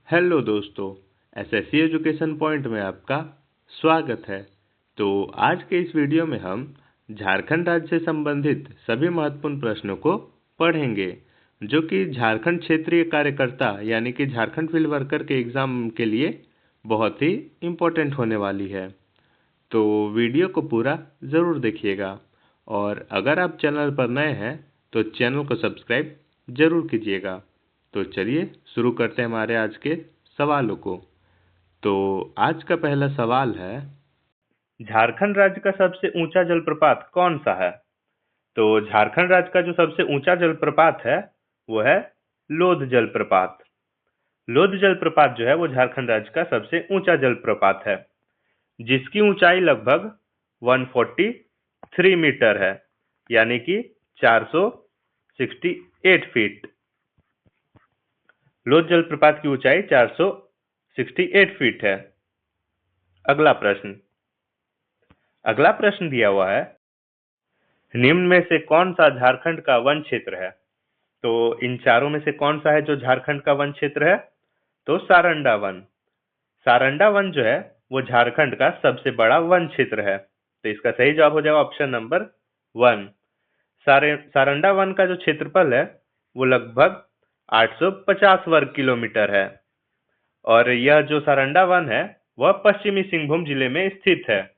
Hello दोस्तों, SSC education point में आपका स्वागत है। तो आज के इस वीडियो में हम झारखंड राज्य से संबंधित सभी महत्वपूर्ण प्रश्नों को पढ़ेंगे, जो कि झारखंड क्षेत्रीय कार्यकर्ता यानी कि झारखंड फील्ड वर्कर के एग्ज़ाम के लिए बहुत ही इम्पोर्टेंट होने वाली है। तो वीडियो को पूरा ज़रूर देखिएगा, और अगर आप चैनल पर नए हैं तो चैनल को सब्सक्राइब ज़रूर कीजिएगा। तो चलिए शुरू करते हैं हमारे आज के सवालों को। तो आज का पहला सवाल है, झारखंड राज्य का सबसे ऊंचा जलप्रपात कौन सा है? तो झारखंड राज्य का जो सबसे ऊंचा जलप्रपात है वो है लोध जलप्रपात। लोध जलप्रपात जो है वो झारखंड राज्य का सबसे ऊंचा जलप्रपात है, जिसकी ऊंचाई लगभग 143 मीटर है, यानी कि 468 फीट। लोध जलप्रपात की ऊंचाई 468 फीट है। अगला प्रश्न दिया हुआ है, निम्न में से कौन सा झारखंड का वन क्षेत्र है? तो इन चारों में से कौन सा है जो झारखंड का वन क्षेत्र है? तो सारंडा वन। सारंडा वन जो है वो झारखंड का सबसे बड़ा वन क्षेत्र है। तो इसका सही जवाब हो जाएगा ऑप्शन नंबर 1। सारंडा वन का जो क्षेत्रफल है वो लगभग 850 वर्ग किलोमीटर है, और यह जो सारंडा वन है वह पश्चिमी सिंहभूम जिले में स्थित है।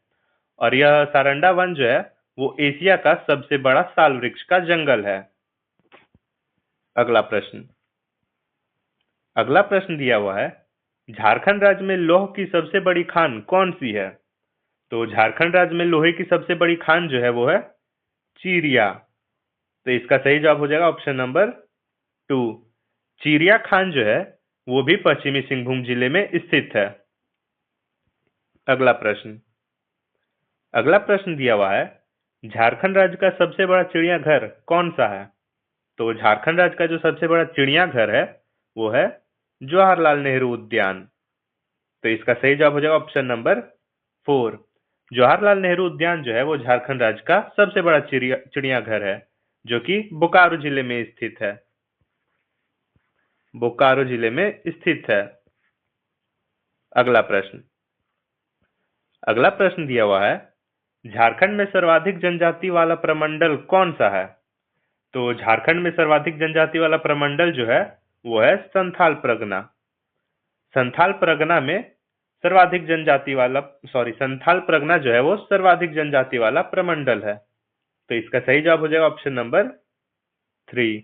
और यह सारंडा वन जो है वो एशिया का सबसे बड़ा साल वृक्ष का जंगल है। अगला प्रश्न दिया हुआ है, झारखंड राज्य में लौह की सबसे बड़ी खान कौन सी है? तो झारखंड राज्य में लोहे की सबसे बड़ी खान जो है वो है चिरिया। तो इसका सही जवाब हो जाएगा ऑप्शन नंबर 2। चिरिया खान जो है वो भी पश्चिमी सिंहभूम जिले में स्थित है। अगला प्रश्न दिया हुआ है, झारखंड राज्य का सबसे बड़ा चिड़ियाघर कौन सा है? तो झारखंड राज्य का जो सबसे बड़ा चिड़ियाघर है वो है जवाहरलाल नेहरू उद्यान। तो इसका सही जवाब हो जाएगा ऑप्शन नंबर 4। जवाहरलाल नेहरू उद्यान जो है वो झारखंड राज्य का सबसे बड़ा चिड़ियाघर है, जो कि बोकारो जिले में स्थित है। बोकारो जिले में स्थित है। अगला प्रश्न दिया हुआ है, झारखंड में सर्वाधिक जनजाति वाला प्रमंडल कौन सा है? तो झारखंड में सर्वाधिक जनजाति वाला प्रमंडल जो है वो है संथाल परगना। संथाल परगना जो है वो सर्वाधिक जनजाति वाला प्रमंडल है। तो इसका सही जवाब हो जाएगा ऑप्शन नंबर 3।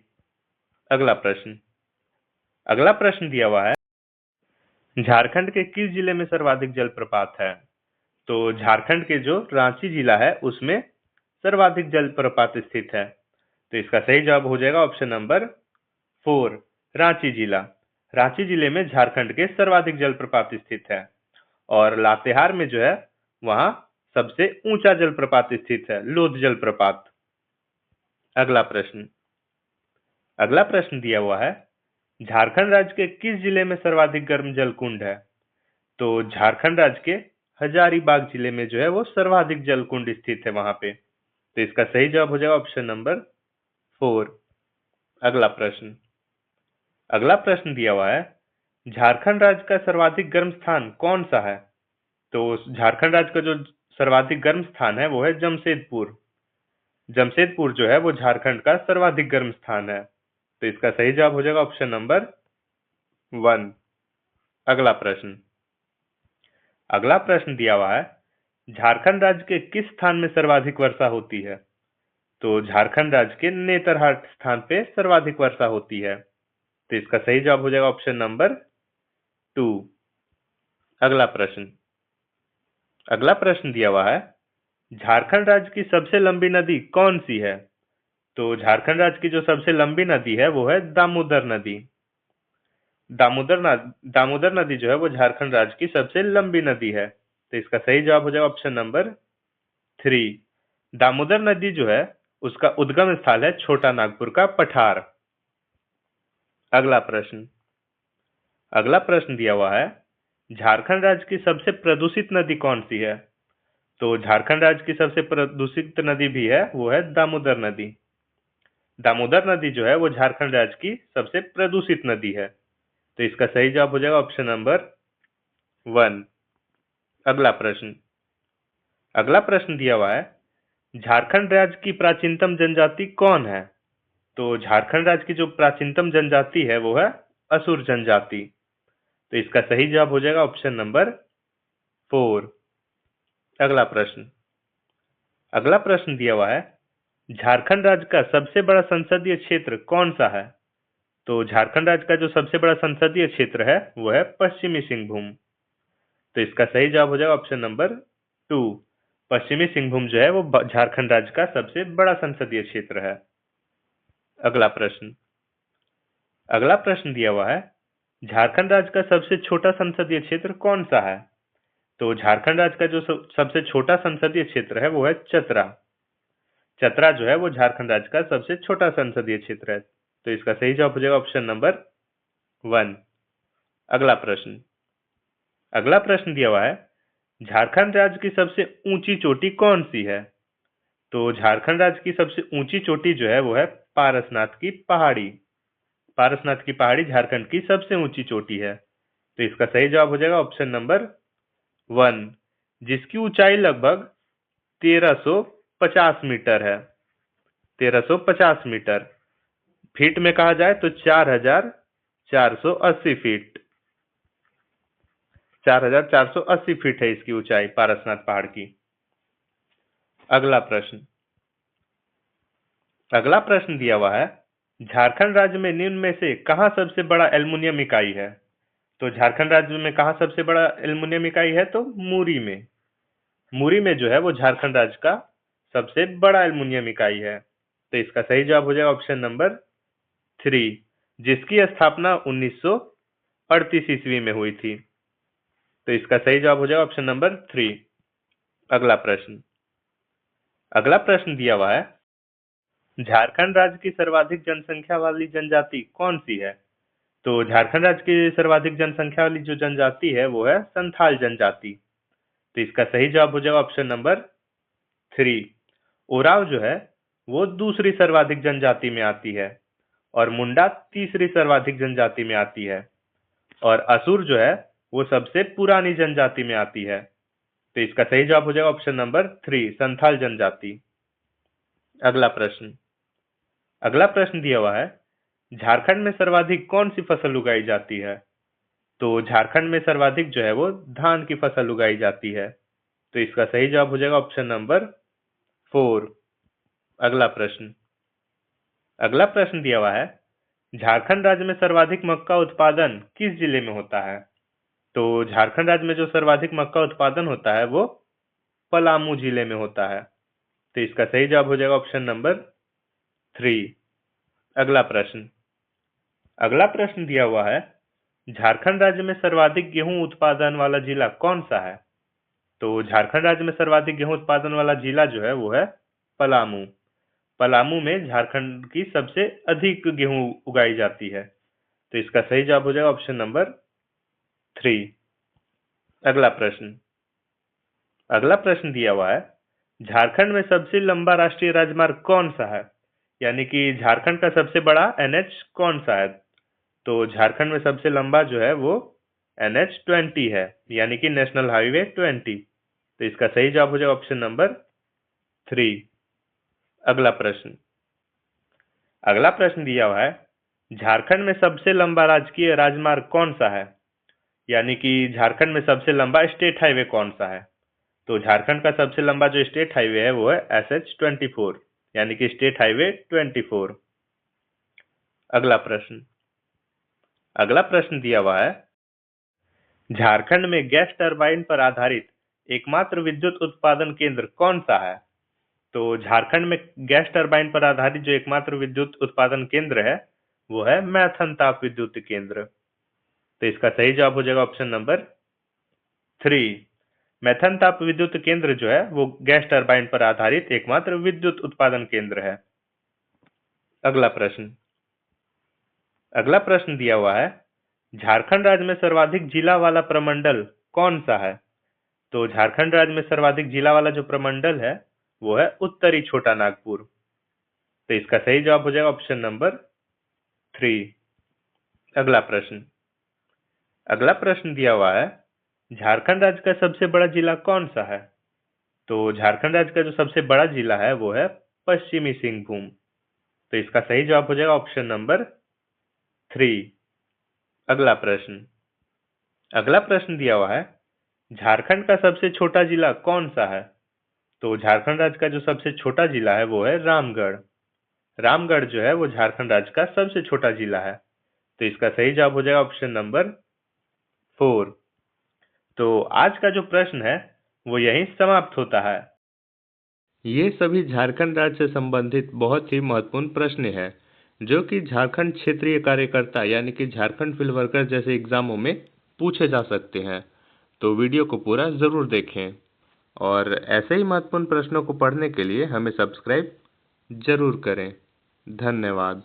अगला प्रश्न दिया हुआ है, झारखंड के किस जिले में सर्वाधिक जलप्रपात है? तो झारखंड के जो रांची जिला है उसमें सर्वाधिक जलप्रपात स्थित है। तो इसका सही जवाब हो जाएगा ऑप्शन नंबर 4, रांची जिला। रांची जिले में झारखंड के सर्वाधिक जलप्रपात स्थित है, और लातेहार में जो है वहां सबसे ऊंचा जलप्रपात स्थित है, लोध जलप्रपात। अगला प्रश्न दिया हुआ है, झारखंड राज्य के किस जिले में सर्वाधिक गर्म जल कुंड है? तो झारखंड राज्य के हजारीबाग जिले में जो है वो सर्वाधिक जल कुंड स्थित है वहां पे। तो इसका सही जवाब हो जाएगा ऑप्शन नंबर 4। अगला प्रश्न दिया हुआ है, झारखंड राज्य का सर्वाधिक गर्म स्थान कौन सा है? तो झारखंड राज्य का जो सर्वाधिक गर्म स्थान है वो है जमशेदपुर। जमशेदपुर जो है वो झारखंड का सर्वाधिक गर्म स्थान है। तो इसका सही जवाब हो जाएगा ऑप्शन नंबर 1। अगला प्रश्न दिया हुआ है, झारखंड राज्य के किस स्थान में सर्वाधिक वर्षा होती है? तो झारखंड राज्य के नेतरहाट स्थान पे सर्वाधिक वर्षा होती है। तो इसका सही जवाब हो जाएगा ऑप्शन नंबर 2। अगला प्रश्न दिया हुआ है, झारखंड राज्य की सबसे लंबी नदी कौन सी है? तो झारखंड राज्य की जो सबसे लंबी नदी है वो है दामोदर नदी। दामोदर नदी जो है वो झारखंड राज्य की सबसे लंबी नदी है। तो इसका सही जवाब हो जाएगा ऑप्शन नंबर 3। दामोदर नदी जो है उसका उद्गम स्थल है छोटा नागपुर का पठार। अगला प्रश्न दिया हुआ है, झारखंड राज्य की सबसे प्रदूषित नदी कौन सी है? तो झारखंड राज्य की सबसे प्रदूषित नदी भी है, वो है दामोदर नदी। दामोदर नदी जो है वो झारखंड राज्य की सबसे प्रदूषित नदी है। तो इसका सही जवाब हो जाएगा ऑप्शन नंबर 1। अगला प्रश्न। अगला प्रश्न दिया हुआ है, झारखंड राज्य की प्राचीनतम जनजाति कौन है? तो झारखंड राज्य की जो प्राचीनतम जनजाति है वो है असुर जनजाति। तो इसका सही जवाब हो जाएगा ऑप्शन नंबर 4। अगला प्रश्न। अगला प्रश्न दिया हुआ है, झारखंड राज्य का सबसे बड़ा संसदीय क्षेत्र कौन सा है? तो झारखंड राज्य का जो सबसे बड़ा संसदीय क्षेत्र है वो है पश्चिमी सिंहभूम। तो इसका सही जवाब हो जाएगा ऑप्शन नंबर 2। पश्चिमी सिंहभूम जो है वो झारखंड राज्य का सबसे बड़ा संसदीय क्षेत्र है। अगला प्रश्न। अगला प्रश्न दिया हुआ है, झारखंड राज्य का सबसे छोटा संसदीय क्षेत्र कौन सा है? तो झारखंड राज्य का जो सबसे छोटा संसदीय क्षेत्र है वो है चतरा। चतरा जो है वो झारखंड राज्य का सबसे छोटा संसदीय क्षेत्र है। तो इसका सही जवाब हो जाएगा ऑप्शन नंबर 1। अगला प्रश्न। अगला प्रश्न दिया हुआ है, झारखंड राज्य की सबसे ऊंची चोटी कौन सी है? तो झारखंड राज्य की सबसे ऊंची चोटी जो है वो है पारसनाथ की पहाड़ी। पारसनाथ की पहाड़ी झारखंड की सबसे ऊंची चोटी है। तो इसका सही जवाब हो जाएगा ऑप्शन नंबर 1, जिसकी ऊंचाई लगभग 1350 मीटर है। 1350 मीटर। फीट में कहा जाए तो 4480 फीट। 4480 फीट है इसकी ऊंचाई पारसनाथ पहाड़ की। अगला प्रश्न। अगला प्रश्न दिया हुआ है, झारखंड राज्य में निम्न में से कहां सबसे बड़ा एल्युमिनियम इकाई है? तो झारखंड राज्य में कहां सबसे बड़ा एल्युमिनियम इकाई है? तो मूरी में। मूरी में जो है वो झारखंड राज्य का सबसे बड़ा एल्युमिनियम इकाई है। तो इसका सही जवाब हो जाएगा ऑप्शन नंबर 3, जिसकी स्थापना 1938 ईस्वी में हुई थी। तो इसका सही जवाब हो जाएगा ऑप्शन नंबर 3। अगला प्रश्न। अगला प्रश्न दिया हुआ है, झारखंड राज्य की सर्वाधिक जनसंख्या वाली जनजाति कौन सी है? तो झारखंड राज्य की सर्वाधिक जनसंख्या वाली जो जनजाति है वो है संथाल जनजाति। तो इसका सही जवाब हो जाएगा ऑप्शन नंबर 3। ओराव जो है वो दूसरी सर्वाधिक जनजाति में आती है और मुंडा तीसरी सर्वाधिक जनजाति में आती है और असुर जो है वो सबसे पुरानी जनजाति में आती है। तो इसका सही जवाब हो जाएगा ऑप्शन नंबर 3, संथाल जनजाति। अगला प्रश्न। अगला प्रश्न दिया हुआ है, झारखंड में सर्वाधिक कौन सी फसल उगाई जाती है? तो झारखंड में सर्वाधिक जो है वो धान की फसल उगाई जाती है। तो इसका सही जवाब हो जाएगा ऑप्शन नंबर 4। अगला प्रश्न। अगला प्रश्न दिया हुआ है, झारखंड राज्य में सर्वाधिक मक्का उत्पादन किस जिले में होता है? तो झारखंड राज्य में जो सर्वाधिक मक्का उत्पादन होता है वो पलामू जिले में होता है। तो इसका सही जवाब हो जाएगा ऑप्शन नंबर 3। अगला प्रश्न। अगला प्रश्न दिया हुआ है, झारखंड राज्य में सर्वाधिक गेहूं उत्पादन वाला जिला कौन सा है? तो झारखंड राज्य में सर्वाधिक गेहूं उत्पादन वाला जिला जो है वो है पलामू। पलामू में झारखंड की सबसे अधिक गेहूं उगाई जाती है। तो इसका सही जवाब हो जाएगा ऑप्शन नंबर 3। अगला प्रश्न। अगला प्रश्न दिया हुआ है, झारखंड में सबसे लंबा राष्ट्रीय राजमार्ग कौन सा है? यानी कि झारखंड का सबसे बड़ा एनएच कौन सा है? तो झारखंड में सबसे लंबा जो है वो NH20 है, यानी कि नेशनल हाईवे 20। तो इसका सही जवाब हो जाएगा ऑप्शन नंबर 3। अगला प्रश्न। अगला प्रश्न दिया हुआ है, झारखंड में सबसे लंबा राजकीय राजमार्ग कौन सा है? यानी कि झारखंड में सबसे लंबा स्टेट हाईवे कौन सा है? तो झारखंड का सबसे लंबा जो स्टेट हाईवे है वो है SH24, यानी कि स्टेट हाईवे 24। अगला प्रश्न। अगला प्रश्न दिया हुआ है, झारखंड में गैस टरबाइन पर आधारित एकमात्र विद्युत उत्पादन केंद्र कौन सा है? तो झारखंड में गैस टरबाइन पर आधारित जो एकमात्र विद्युत उत्पादन केंद्र है वो है मैथन ताप विद्युत केंद्र। तो इसका सही जवाब हो जाएगा ऑप्शन नंबर 3। मैथन ताप विद्युत केंद्र जो है वो गैस टरबाइन पर आधारित एकमात्र विद्युत उत्पादन केंद्र है। अगला प्रश्न। अगला प्रश्न दिया हुआ है, झारखंड राज्य में सर्वाधिक जिला वाला प्रमंडल कौन सा है? तो झारखंड राज्य में सर्वाधिक जिला वाला जो प्रमंडल है वो है उत्तरी छोटा नागपुर। तो इसका सही जवाब हो जाएगा ऑप्शन नंबर 3। अगला प्रश्न। अगला प्रश्न दिया हुआ है, झारखंड राज्य का सबसे बड़ा जिला कौन सा है? तो झारखंड राज्य का जो सबसे बड़ा जिला है वो है पश्चिमी सिंहभूम। तो इसका सही जवाब हो जाएगा ऑप्शन नंबर 3। अगला प्रश्न दिया हुआ है, झारखंड का सबसे छोटा जिला कौन सा है? तो झारखंड राज्य का जो सबसे छोटा जिला है वो है रामगढ़। रामगढ़ जो है वो झारखंड राज्य का सबसे छोटा जिला है। तो इसका सही जवाब हो जाएगा ऑप्शन नंबर 4। तो आज का जो प्रश्न है वो यहीं समाप्त होता है। ये सभी झारखंड राज्य से संबंधित बहुत ही महत्वपूर्ण प्रश्न हैं जो कि झारखंड क्षेत्रीय कार्यकर्ता यानी कि झारखंड फील्ड वर्कर जैसे एग्जामों में पूछे जा सकते हैं। तो वीडियो को पूरा ज़रूर देखें और ऐसे ही महत्वपूर्ण प्रश्नों को पढ़ने के लिए हमें सब्सक्राइब ज़रूर करें। धन्यवाद।